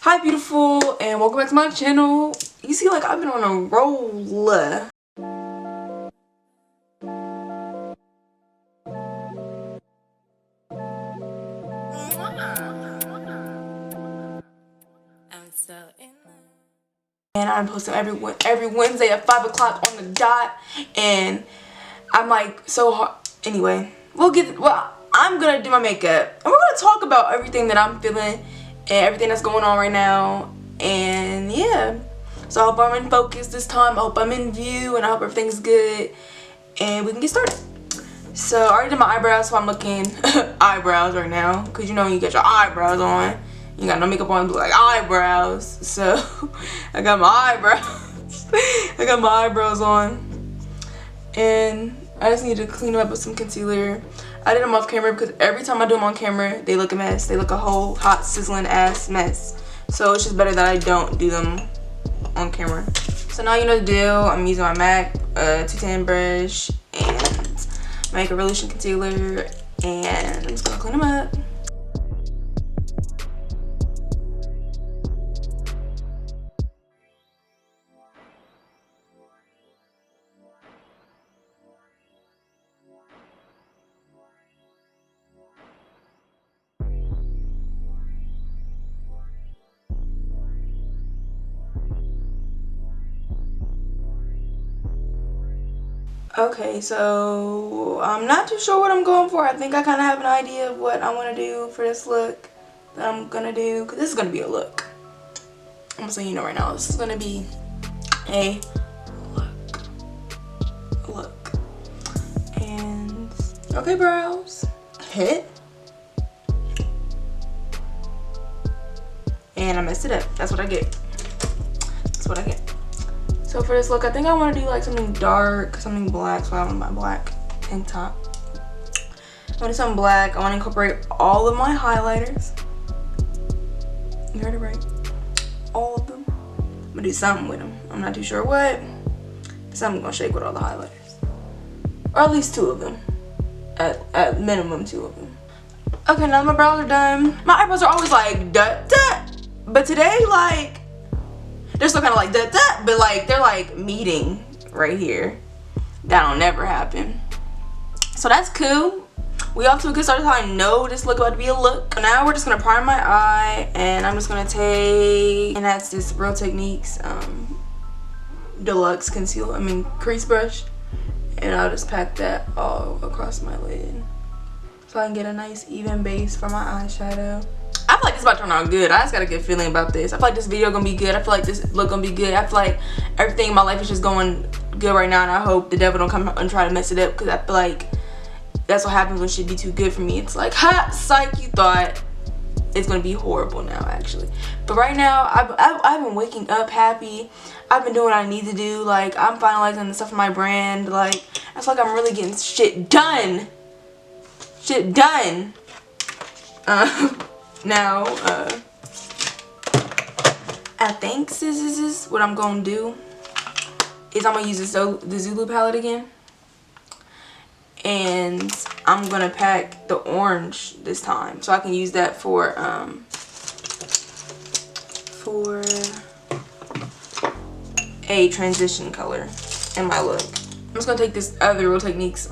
Hi beautiful, and welcome back to my channel. You see, like, I've been on a roll. And I'm posting every Wednesday at 5 o'clock on the dot, and I'm like so hard. Anyway, I'm gonna do my makeup and we're gonna talk about everything that I'm feeling and everything that's going on right now. And yeah, so I hope I'm in focus this time. I hope I'm in view, and I hope everything's good and we can get started. So I already did my eyebrows, so I'm looking eyebrows right now, because you know when you get your eyebrows on, you got no makeup on, but like eyebrows. So I got my eyebrows. I got my eyebrows on, and I just need to clean them up with some concealer. I did them off camera because every time I do them on camera, they look a mess. They look a whole hot sizzling ass mess. So it's just better that I don't do them on camera. So now you know the deal. I'm using my MAC 210 brush and my Makeup Revolution concealer, and I'm just gonna clean them up. Okay, so I'm not too sure what I'm going for. I think I kind of have an idea of what I want to do for this look that I'm gonna do, because this is gonna be a look. I'm just letting you know right now, this is gonna be a look. And okay, brows hit, and I messed it up. That's what I get. That's what I get. So for this look, I think I want to do like something dark, something black. So I want my black tank top. I want to do something black. I want to incorporate all of my highlighters. You heard it right. All of them. I'm gonna do something with them. I'm not too sure what. But I'm gonna shake with all the highlighters, or at least 2 of them. At minimum 2 of them. Okay, now my brows are done. My eyebrows are always like duh duh, but today like they're still kind of like duh duh, but like they're like meeting right here. That'll never happen. So that's cool. We off to a good start. That's how I know this look about to be a look. Now we're just gonna prime my eye, and I'm just gonna take, and that's this Real Techniques deluxe crease brush, and I'll just pack that all across my lid so I can get a nice even base for my eyeshadow. I feel like it's about to turn out good. I just got a good feeling about this. I feel like this video gonna be good. I feel like this look gonna be good. I feel like everything in my life is just going good right now, and I hope the devil don't come and try to mess it up, because I feel like that's what happens when shit be too good for me. It's like, ha, psych, you thought. It's gonna be horrible now, actually. But right now, I've been waking up happy. I've been doing what I need to do. Like, I'm finalizing the stuff for my brand. Like, I feel like I'm really getting shit done. Shit done. Now, I think this is what I'm gonna do. Is I'm gonna use the Zulu palette again, and I'm gonna pack the orange this time, so I can use that for a transition color in my look. I'm just gonna take this other Real Techniques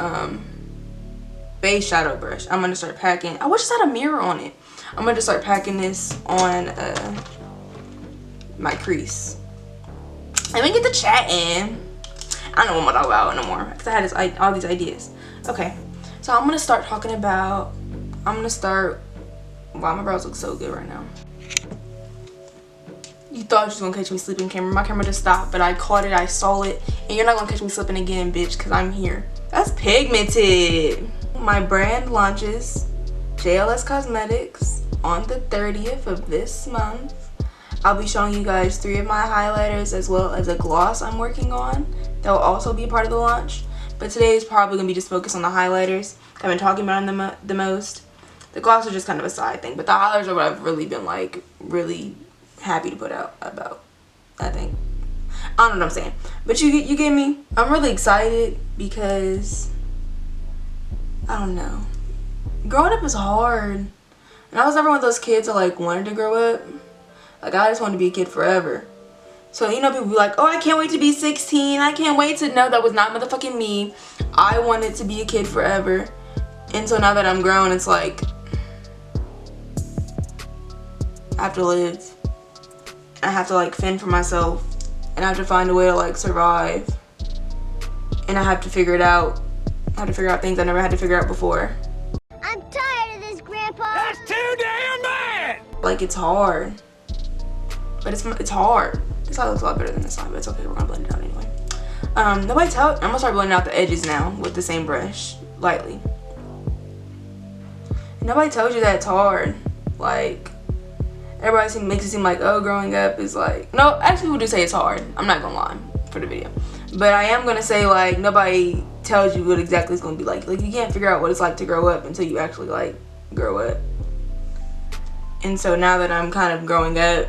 base shadow brush. I'm gonna start packing. I wish it had a mirror on it. I'm gonna just start packing this on my crease. And we get to chatting. I don't know what I'm talking about no more, because I had all these ideas. Okay, so I'm gonna start talking about. Wow, my brows look so good right now. You thought you was gonna catch me slipping, camera. My camera just stopped, but I caught it. I saw it, and you're not gonna catch me slipping again, bitch, because I'm here. That's pigmented. My brand launches, JLS Cosmetics, on the 30th of this month. I'll be showing you guys 3 of my highlighters as well as a gloss I'm working on. That will also be part of the launch. But today is probably going to be just focused on the highlighters. I've been talking about them the most. The gloss is just kind of a side thing. But the highlighters are what I've really been like really happy to put out about, I think. I don't know what I'm saying. But you get me? I'm really excited because, I don't know. Growing up is hard. And I was never one of those kids that like wanted to grow up. Like, I just wanted to be a kid forever. So, you know, people be like, oh, I can't wait to be 16. I can't wait to know that was not motherfucking me. I wanted to be a kid forever. And so now that I'm grown, it's like, I have to live. I have to, like, fend for myself. And I have to find a way to, like, survive. And I have to figure it out. I have to figure out things I never had to figure out before. I'm tired of this, Grandpa. That's too damn bad! Like, it's hard. But it's hard. This side looks a lot better than this side, but it's okay. We're gonna blend it out anyway. I'm gonna start blending out the edges now with the same brush, lightly. Nobody tells you that it's hard. Like, everybody makes it seem like, oh, growing up is like, no, actually people do say it's hard. I'm not gonna lie for the video. But I am gonna say, like, nobody tells you what exactly it's gonna be like. Like, you can't figure out what it's like to grow up until you actually, like, grow up. And so now that I'm kind of growing up,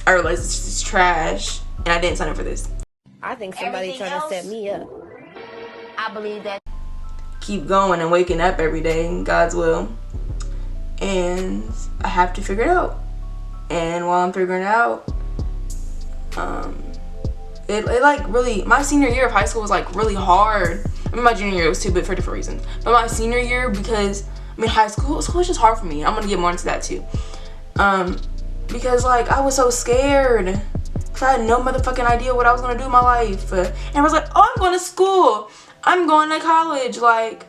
I realize it's just trash, and I didn't sign up for this. I think somebody trying to set me up. I believe that. Keep going and waking up every day in God's will. And I have to figure it out. And while I'm figuring it out, it like really, my senior year of high school was like really hard. I mean, my junior year was too, but for different reasons. But my senior year, because, I mean, school was just hard for me. I'm gonna get more into that too. Because like, I was so scared. Cause I had no motherfucking idea what I was gonna do in my life. And I was like, oh, I'm going to school. I'm going to college. Like,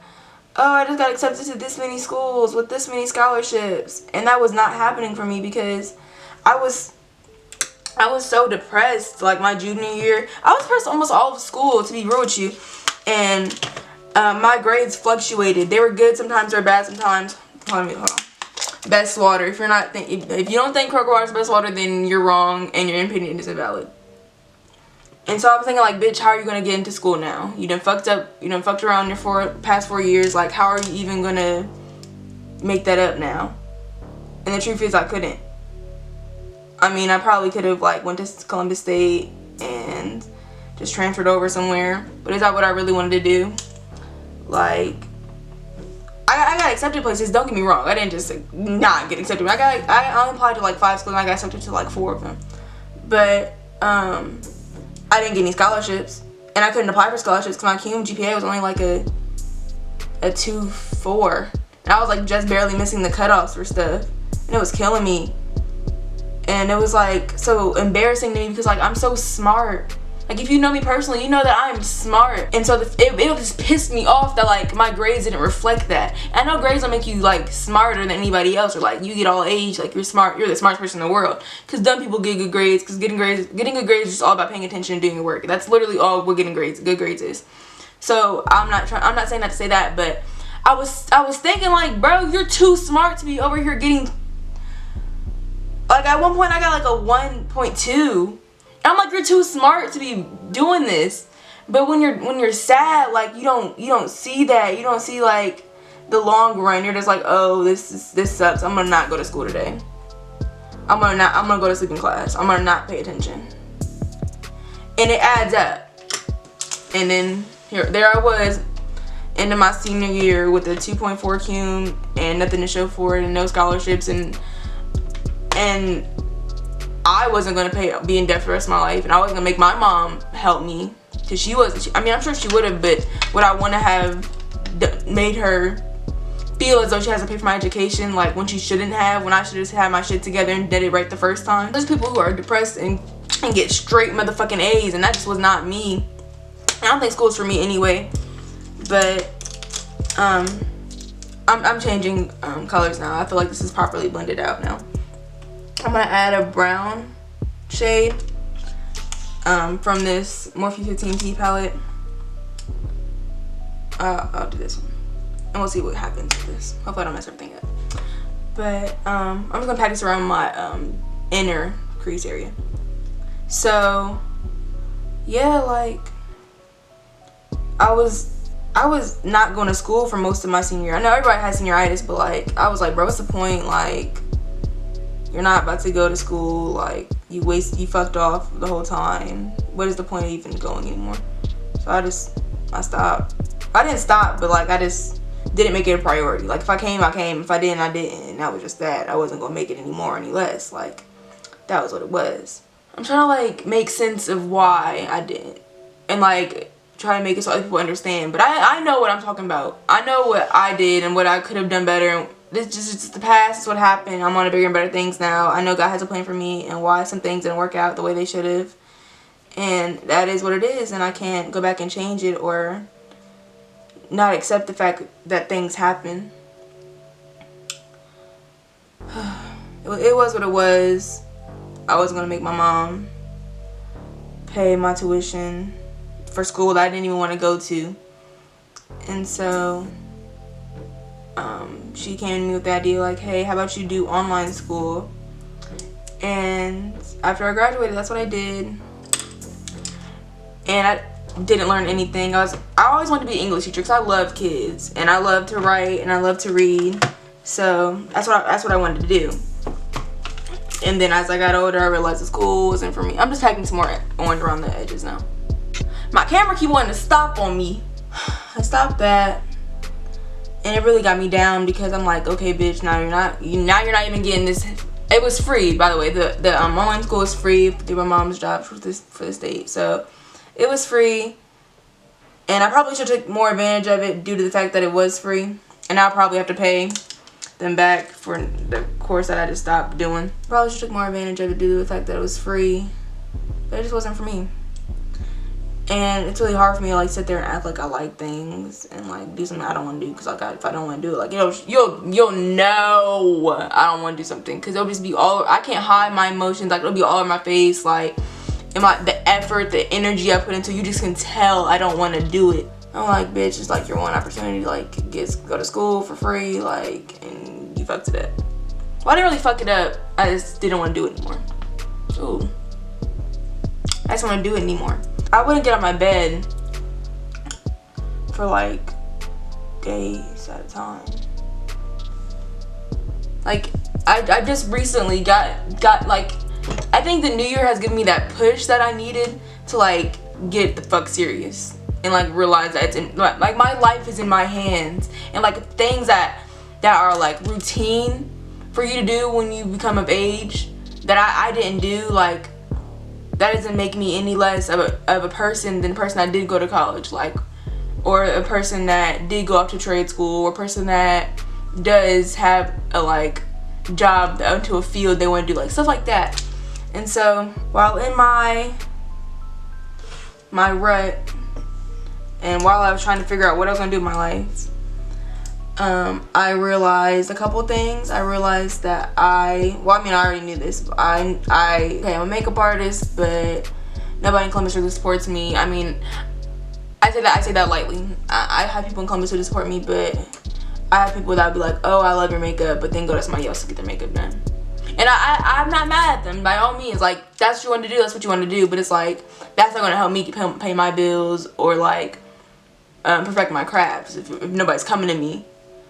oh, I just got accepted to this many schools with this many scholarships. And that was not happening for me because I was so depressed. Like, my junior year, I was depressed almost all of school, to be real with you. And my grades fluctuated. They were good sometimes, they were bad sometimes. Hold on. Best water. If you don't think Kroger water is best water, then you're wrong and your opinion is invalid. And so I was thinking, like, bitch, how are you gonna get into school now? You done fucked up. You done fucked around your past 4 years. Like, how are you even gonna make that up now? And the truth is, I couldn't. I mean, I probably could have, like, went to Columbus State and just transferred over somewhere. But is that what I really wanted to do? Like, I got accepted places, don't get me wrong. I didn't just not get accepted. I only applied to like 5 schools and I got accepted to like 4 of them. But I didn't get any scholarships. And I couldn't apply for scholarships because my cum GPA was only like a 2.4. And I was like just barely missing the cutoffs for stuff. And it was killing me. And it was like so embarrassing to me because like I'm so smart. Like, if you know me personally, you know that I'm smart. And so it just pissed me off that, like, my grades didn't reflect that. And I know grades don't make you, like, smarter than anybody else. Or, like, you get all A's, like, you're smart. You're the smartest person in the world. Because dumb people get good grades. Because getting good grades is just all about paying attention and doing your work. That's literally all what getting good grades is. So, I'm not saying that to say that. But I was thinking, like, bro, you're too smart to be over here getting... Like, at one point, I got, like, a 1.2. I'm like, you're too smart to be doing this. But when you're sad, like, you don't see that. You don't see like the long run. You're just like, oh, this sucks. I'm gonna not go to school today. I'm gonna go to sleep in class. I'm gonna not pay attention. And it adds up. And then there I was, into my senior year with a 2.4 cum and nothing to show for it and no scholarships and I wasn't going to be in debt for the rest of my life, and I wasn't going to make my mom help me, because I mean, I'm sure she would have, but would I want to have made her feel as though she has to pay for my education, like, when she shouldn't have, when I should have had my shit together and did it right the first time? There's people who are depressed and get straight motherfucking A's, and that just was not me. I don't think school's for me anyway, but, I'm changing, colors now. I feel like this is properly blended out now. I'm gonna add a brown shade from this Morphe 15T palette. I'll do this one and we'll see what happens with this. Hopefully I don't mess everything up. But I'm just gonna pack this around my inner crease area. So yeah, like I was not going to school for most of my senior year. I know everybody has senioritis, but like I was like, bro, what's the point? Like, you're not about to go to school, like, you fucked off the whole time. What is the point of even going anymore? So I stopped. I didn't stop, but like, I just didn't make it a priority. Like, if I came, I came. If I didn't, I didn't. And that was just that. I wasn't gonna make it any more, any less. Like, That was what it was. I'm trying to like make sense of why I didn't, and like try to make it so other people understand. But I know what I'm talking about. I know what I did and what I could have done better. And this just the past. It's what happened. I'm on to bigger and better things now. I know God has a plan for me and why some things didn't work out the way they should have. And that is what it is, and I can't go back and change it or not accept the fact that things happen. It was what it was. I was gonna make my mom pay my tuition for school that I didn't even want to go to. And so she came to me with the idea like, hey, how about you do online school? And after I graduated, that's what I did. And I didn't learn anything. I always wanted to be an English teacher because I love kids and I love to write and I love to read. So that's what I wanted to do. And then as I got older, I realized the school wasn't for me. I'm just packing some more orange around the edges now. My camera keep wanting to stop on me. I stopped that, and it really got me down because I'm like, okay, bitch, now you're not even getting this. It was free, by the way. The online school is free through my mom's job for the state. So it was free, and I probably should take more advantage of it due to the fact that it was free. And I'll probably have to pay them back for the course that I just stopped doing. Probably should take more advantage of it due to the fact that it was free, but it just wasn't for me. And it's really hard for me to like sit there and act like I like things and like do something I don't want to do because like if I don't want to do it, like you'll know I don't want to do something because it'll just be all, I can't hide my emotions, like it'll be all in my face, like and the effort, the energy I put into, you just can tell I don't want to do it. I'm like, bitch, it's like your one opportunity to like go to school for free, like, and you fucked it up. Well, I didn't really fuck it up, I just didn't want to do it anymore. Ooh, I just don't want to do it anymore. I wouldn't get out of my bed for like days at a time. Like I just recently got like, I think the new year has given me that push that I needed to like get the fuck serious and like realize that it's in, like my life is in my hands, and like things that are like routine for you to do when you become of age that I didn't do, like that doesn't make me any less of a person than the person that did go to college, like, or a person that did go off to trade school, or a person that does have a like job into a field they want to do, like stuff like that. And so while in my rut and while I was trying to figure out what I was gonna do with my life, I realized a couple things. I realized that I already knew this. I'm a makeup artist, but nobody in Columbus really supports me. I mean, I say that lightly. I have people in Columbus who support me, but I have people that would be like, oh, I love your makeup, but then go to somebody else to get their makeup done. And I'm not mad at them, by all means. Like, that's what you want to do, that's what you want to do. But it's like, that's not going to help me pay my bills or like perfect my crafts if nobody's coming to me.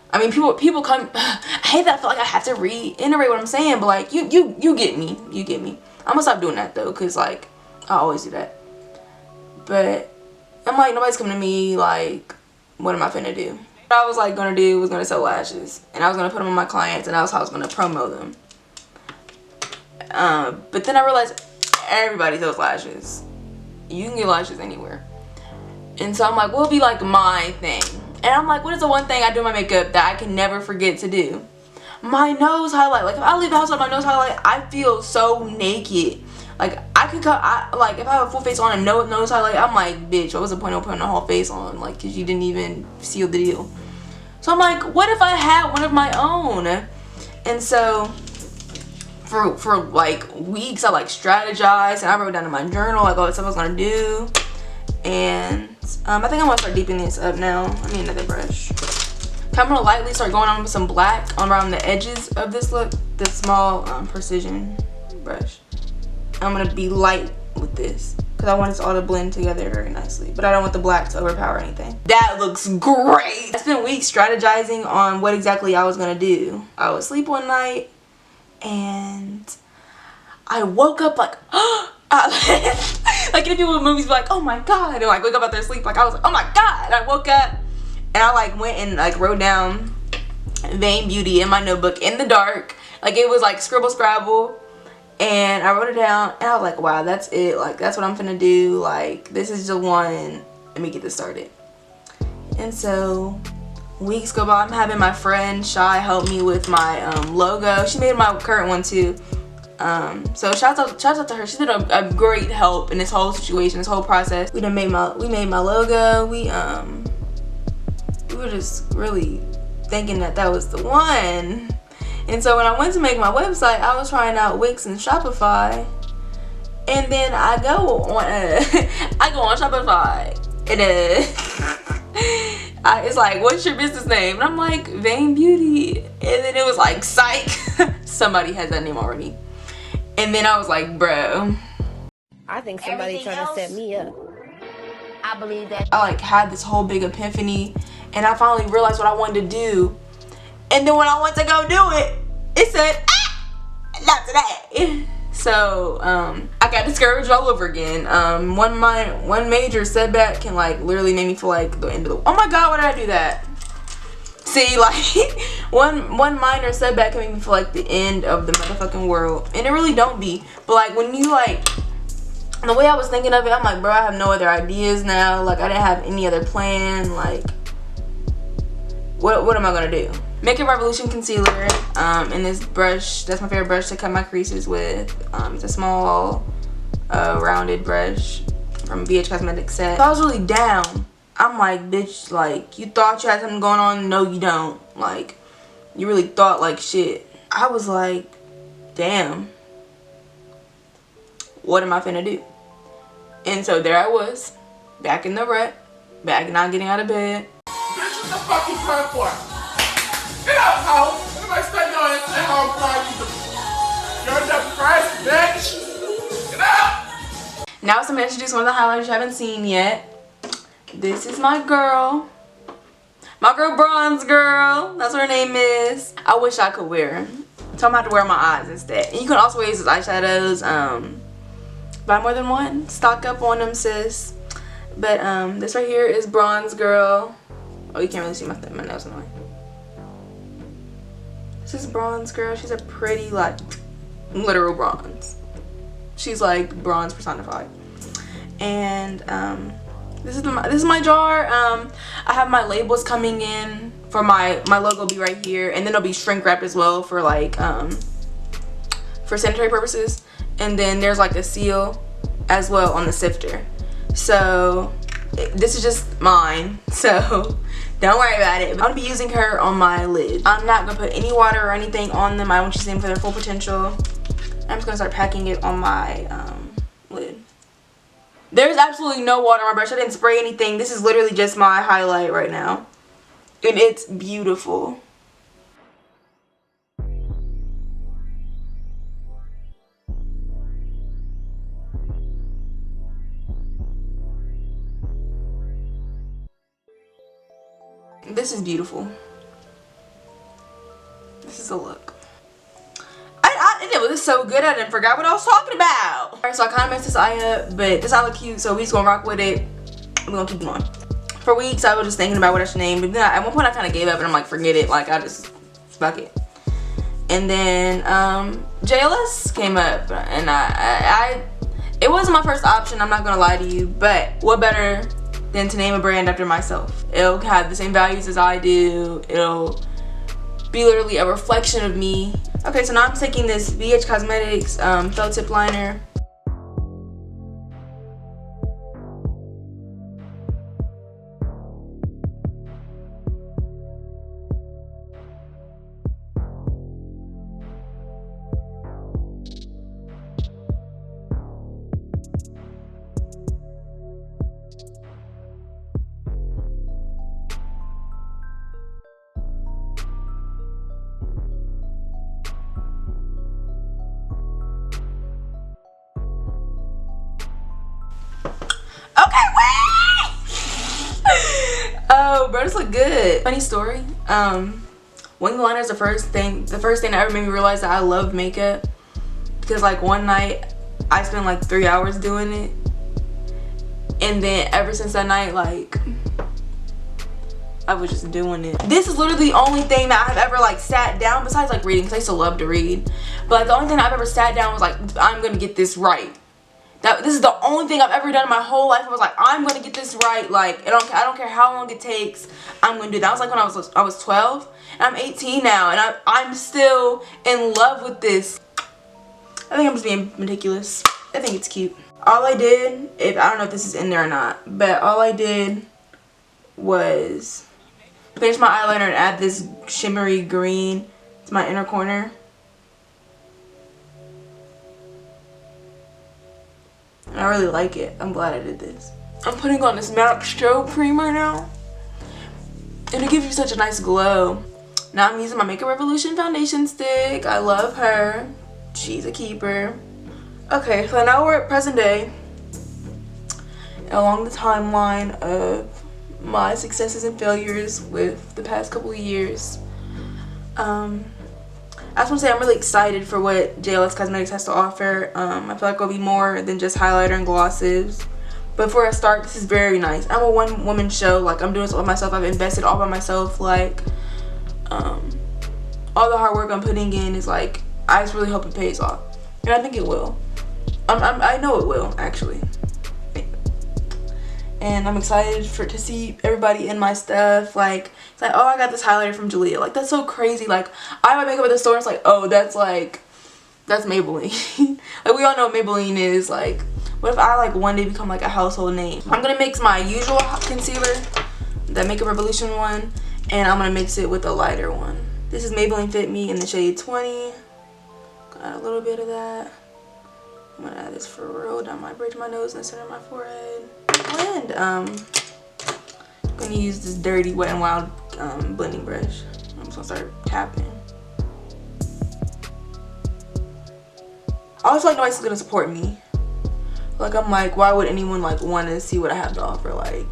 I mean, people come. I hate that I feel like I have to reiterate what I'm saying, but like, you get me. You get me. I'm gonna stop doing that though, because like, I always do that. But I'm like, nobody's coming to me, like, what am I finna do? What I was like gonna do was gonna sell lashes, and I was gonna put them on my clients, and that's how I was gonna promo them. But then I realized everybody sells lashes. You can get lashes anywhere. And so I'm like, what would be like my thing? And I'm like, what is the one thing I do in my makeup that I can never forget to do? My nose highlight. Like, if I leave the house with my nose highlight, I feel so naked. Like, I can cut, like, if I have a full face on and no nose highlight, I'm like, bitch, what was the point of putting a whole face on? Like, because you didn't even seal the deal. So I'm like, what if I had one of my own? And so for like weeks, I like strategized, and I wrote down in my journal like all the stuff I was gonna do. And I think I'm gonna start deepening this up now. I need another brush. I'm gonna lightly start going on with some black around the edges of this look, this small precision brush. I'm gonna be light with this because I want this all to blend together very nicely, but I don't want the black to overpower anything. That looks great. I spent weeks strategizing on what exactly I was gonna do. I would sleep one night and I woke up like, like in people in movies be like, oh my god, and like wake up out their sleep, like I was like, oh my god. And I woke up and I like went and like wrote down Vain Beauty in my notebook in the dark, like it was like scribble scrabble, And I wrote it down and I was like, wow, that's it. Like, that's what I'm finna do. Like, this is the one. Let me get this started. And so weeks go by. I'm having my friend Shy help me with my logo. She made my current one too. So shouts out to her. She did a great help in this whole situation, this whole process. We made my logo. We were just really thinking that was the one. And so when I went to make my website, I was trying out Wix and Shopify. And then I go on Shopify and it's like, what's your business name? And I'm like, Vain Beauty. And then it was like, psych. Somebody has that name already. And then I was like, bro, I think somebody trying to set me up. I believe that. I like had this whole big epiphany and I finally realized what I wanted to do. And then when I went to go do it, it said, not today. So I got discouraged all over again. One major setback can like literally make me feel like the end of the, oh my god, why did I do that? See, like one minor setback can make me feel like the end of the motherfucking world, and it really don't be. But like when you like, the way I was thinking of it, I'm like, bro, I have no other ideas now. Like I didn't have any other plan. Like what am I gonna do? Makeup Revolution concealer in this brush. That's my favorite brush to cut my creases with. It's a small rounded brush from BH Cosmetics set. So I was really down. I'm like, bitch, like, you thought you had something going on? No, you don't. Like, you really thought like shit. I was like, damn, what am I finna do? And so there I was, back in the rut, back not getting out of bed. Bitch, what the fuck you crying for? Get out, hoe! Anybody stay your ass at home crying? You're depressed, bitch! Get out! Now I'm gonna introduce one of the highlighters you haven't seen yet. This is my girl. My girl Bronze Girl. That's what her name is. I wish I could wear them. So I'm gonna have to wear my eyes instead. And you can also use these eyeshadows. Buy more than one. Stock up on them, sis. But this right here is Bronze Girl. Oh, you can't really see my nails in the way. This is Bronze Girl. She's a pretty, like, literal bronze. She's like bronze personified. And this is my jar. I have my labels coming in for my logo will be right here, and then it'll be shrink wrapped as well for like for sanitary purposes. And then there's like a seal as well on the sifter. So this is just mine, so don't worry about it. I'm gonna be using her on my lid. I'm not gonna put any water or anything on them. I want you to see them for their full potential. I'm just gonna start packing it on my lid. There's absolutely no water on my brush. I didn't spray anything. This is literally just my highlight right now. And it's beautiful. This is beautiful. This is a look. It was so good I didn't forget what I was talking about. Alright, so I kind of messed this eye up, but this eye look cute, so we just gonna rock with it. We're gonna keep going. For weeks I was just thinking about what I should name, but then at one point I kind of gave up and I'm like, forget it. Like I just fuck it. And then JLS came up, and it wasn't my first option, I'm not gonna lie to you, but what better than to name a brand after myself? It'll have the same values as I do. It'll be literally a reflection of me. Okay, so now I'm taking this BH Cosmetics felt tip liner. Oh, bro, this look good. Funny story. Wing liner is the first thing that ever made me realize that I love makeup. Because like one night, I spent like 3 hours doing it. And then ever since that night, like, I was just doing it. This is literally the only thing that I've ever like sat down, besides like reading, because I used to love to read. But like, the only thing I've ever sat down was like, I'm gonna get this right. This is the only thing I've ever done in my whole life. I was like, I'm gonna get this right. Like, I don't care how long it takes. I'm gonna do that. That was like when I was 12, and I'm 18 now, and I'm still in love with this. I think I'm just being ridiculous. I think it's cute. All I did, I don't know if this is in there or not, but all I did was finish my eyeliner and add this shimmery green to my inner corner. And I really like it. I'm glad I did this. I'm putting on this matte strobe cream right now, and it gives you such a nice glow. Now I'm using my Makeup Revolution foundation stick. I love her. She's a keeper. Okay, so now we're at present day. Along the timeline of my successes and failures with the past couple of years. I just want to say I'm really excited for what JLX Cosmetics has to offer. I feel like it'll be more than just highlighter and glosses. But before I start, this is very nice. I'm a one-woman show. Like, I'm doing this all by myself. I've invested all by myself. Like, all the hard work I'm putting in is like, I just really hope it pays off. And I think it will. I know it will, actually. And I'm excited to see everybody in my stuff. Like, it's like, oh, I got this highlighter from Jalea. Like, that's so crazy. Like, I buy makeup at the store and it's like, oh, that's Maybelline. Like, we all know what Maybelline is. Like, what if I like one day become like a household name? I'm gonna mix my usual concealer, the Makeup Revolution one, and I'm gonna mix it with a lighter one. This is Maybelline Fit Me in the shade 20. Gonna add a little bit of that. I'm gonna add this for real down my bridge of my nose and the center of my forehead. And I'm gonna use this dirty Wet n Wild blending brush. I'm just gonna start tapping. I always feel like nobody's gonna support me. Like, I'm like, why would anyone like want to see what I have to offer? Like,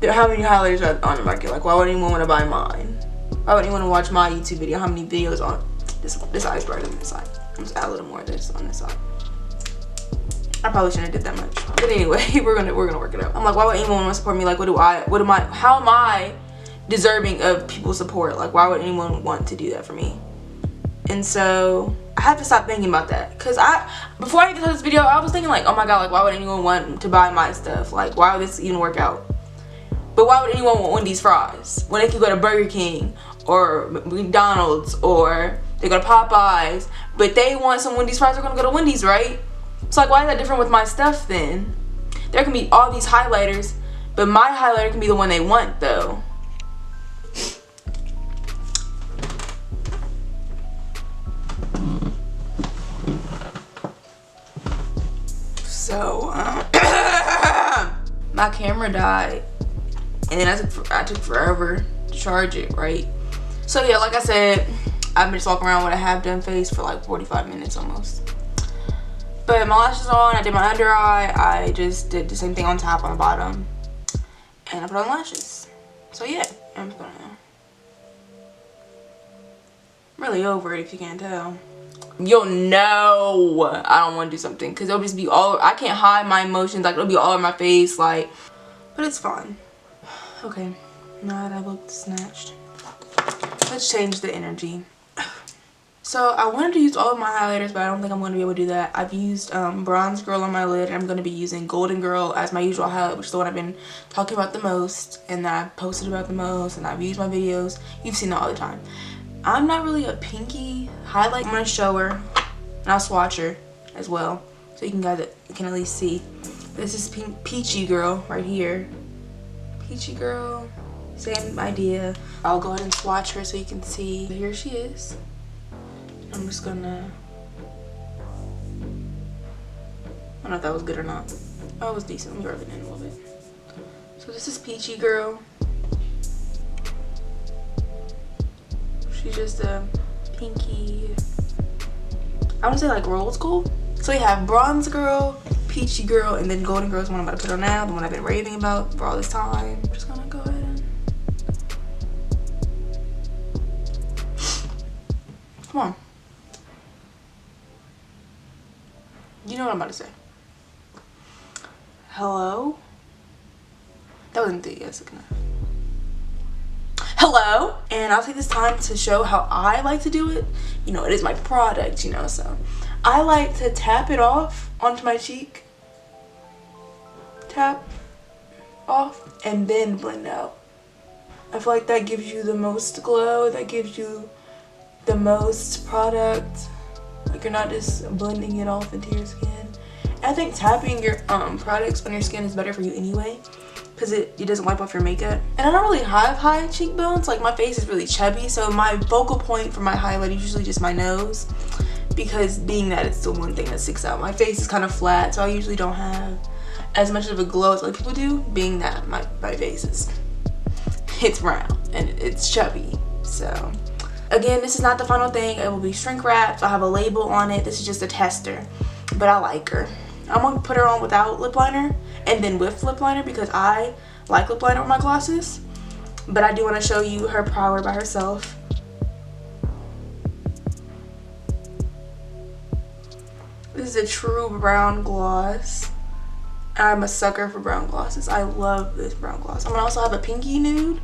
how many highlighters are on the market? Like, why would anyone want to buy mine? Why would anyone want to watch my YouTube video? How many videos on this eye's brighter than this side? I'm just add a little more of this on this side. I probably shouldn't have did that much. But anyway, we're gonna work it out. I'm like, why would anyone want to support me? Like, how am I deserving of people's support? Like, why would anyone want to do that for me? And so I have to stop thinking about that. Cause before I even saw this video, I was thinking like, oh my god, like, why would anyone want to buy my stuff? Like, why would this even work out? But why would anyone want Wendy's fries when they could go to Burger King or McDonald's or they go to Popeyes? But they want some Wendy's fries, they're gonna go to Wendy's, right? So like, why is that different with my stuff then? There can be all these highlighters, but my highlighter can be the one they want though. So my camera died, and then I took forever to charge it, right? So yeah, like I said, I've been just walking around with a half done face for like 45 minutes almost. But my lashes on, I did my under eye, I just did the same thing on top, on the bottom, and I put on lashes. So yeah, I'm really over it if you can't tell. You'll know I don't want to do something because it'll just be all, I can't hide my emotions, like it'll be all in my face, like, but it's fine. Okay, now that I looked snatched, let's change the energy. So I wanted to use all of my highlighters, but I don't think I'm going to be able to do that. I've used Bronze Girl on my lid, and I'm going to be using Golden Girl as my usual highlight, which is the one I've been talking about the most, and that I've posted about the most, and I've used my videos. You've seen that all the time. I'm not really a pinky highlight. I'm going to show her, and I'll swatch her as well, so you can at least see. This is Peachy Girl right here. Peachy Girl, same idea. I'll go ahead and swatch her so you can see. Here she is. I'm just gonna, I don't know if that was good or not. Oh, it was decent. Let me rub it in a little bit. So this is Peachy Girl. She's just a pinky, I want to say like rose gold. So we have Bronze Girl, Peachy Girl, and then Golden Girl is the one I'm about to put on now, the one I've been raving about for all this time. I'm just gonna go ahead and, come on. You know what I'm about to say. Hello? That wasn't enthusiastic enough. hello. And I'll take this time to show how I like to do it. You know, it is my product, you know, so I like to tap it off onto my cheek. Tap off and then blend out. I feel like that gives you the most glow, that gives you the most product. Like you're not just blending it off into your skin. And I think tapping your products on your skin is better for you anyway, because it doesn't wipe off your makeup. And I don't really have high cheekbones, like my face is really chubby, so my focal point for my highlight is usually just my nose, because being that it's the one thing that sticks out. My face is kind of flat, so I usually don't have as much of a glow as other people do, being that my face is, it's round and it's chubby. So again, this is not the final thing. It will be shrink wrapped. I have a label on it. This is just a tester, but I like her. I'm gonna put her on without lip liner and then with lip liner, because I like lip liner with my glosses, but I do want to show you her power by herself. This is a true brown gloss. I'm a sucker for brown glosses. I love this brown gloss. I'm gonna also have a pinky nude.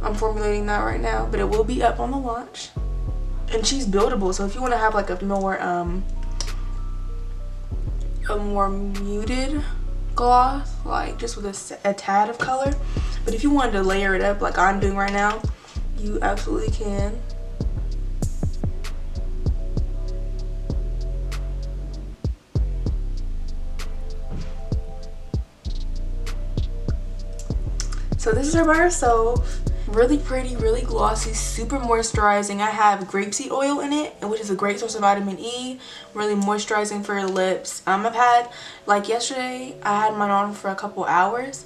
I'm formulating that right now, but it will be up on the launch. And she's buildable, so if you want to have like a more muted gloss, like just with a tad of color, but if you wanted to layer it up like I'm doing right now, you absolutely can. So this is her by herself. Really pretty, really glossy, super moisturizing. I have grapeseed oil in it, which is a great source of vitamin E. Really moisturizing for your lips. I've had, like yesterday, I had mine on for a couple hours,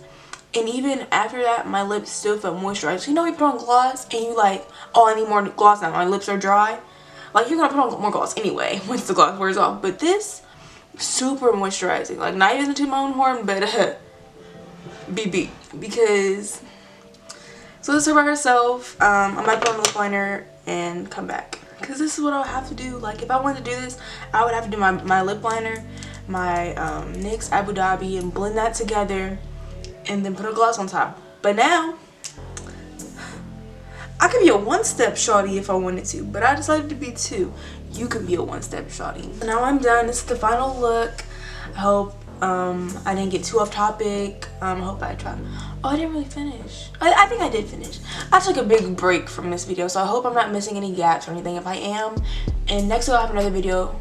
and even after that, my lips still felt moisturized. So you know, you put on gloss and you like, oh, I need more gloss now, my lips are dry. Like, you're gonna put on more gloss anyway once the gloss wears off. But this, super moisturizing. Like, not even to my own horn, but BB, because so this is her by herself. I might put on the lip liner and come back, because this is what I'll have to do. Like, if I wanted to do this, I would have to do my lip liner, my NYX Abu Dhabi, and blend that together and then put a gloss on top. But now I could be a one-step shawty if I wanted to, but I decided to be two. You could be a one-step shawty. So now I'm done. This is the final look. I hope I didn't get too off topic. I hope I tried. Oh, I didn't really finish. I think I did finish. I took a big break from this video, so I hope I'm not missing any gaps or anything. If I am, and next week I'll have another video.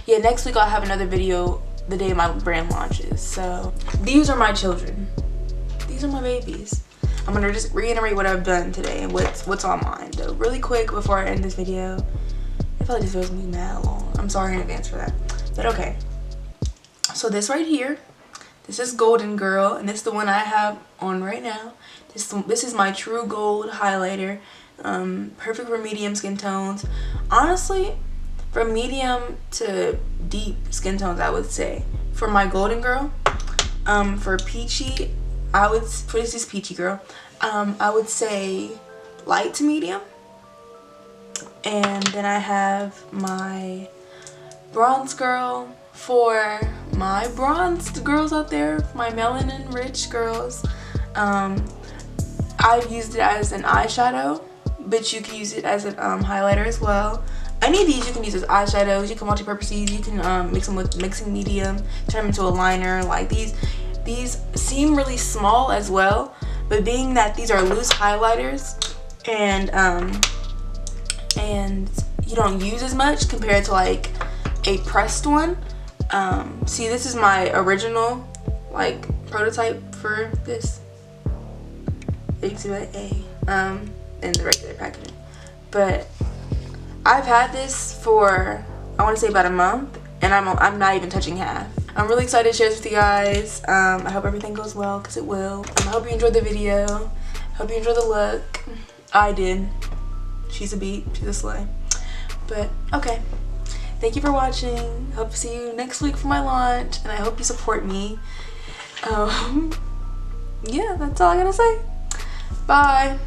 Next week I'll have another video the day my brand launches. So these are my children. These are my babies. I'm gonna just reiterate what I've done today and what's on mine though, really quick before I end this video. I feel like this video's gonna be mad long. I'm sorry in advance for that, but okay. So this right here, this is Golden Girl, and this is the one I have on right now. This is my True Gold highlighter, perfect for medium skin tones. Honestly, from medium to deep skin tones, I would say. For my Golden Girl, for peachy, this is Peachy Girl, I would say light to medium. And then I have my Bronze Girl. For my bronzed girls out there, my melanin rich girls, I've used it as an eyeshadow, but you can use it as a highlighter as well. Any of these you can use as eyeshadows. You can multi-purpose these. You can mix them with mixing medium, turn them into a liner. Like these seem really small as well, but being that these are loose highlighters and you don't use as much compared to like a pressed one. See, this is my original like prototype for this. You can see that in the regular packaging, but I've had this for, I want to say, about a month, and I'm not even touching half. I'm really excited to share this with you guys. I hope everything goes well, because it will. I hope you enjoyed the video. Hope you enjoyed the look. I did. She's a beat. She's a slay. But okay. Thank you for watching. Hope to see you next week for my launch, and I hope you support me. Yeah, that's all I gotta say. Bye.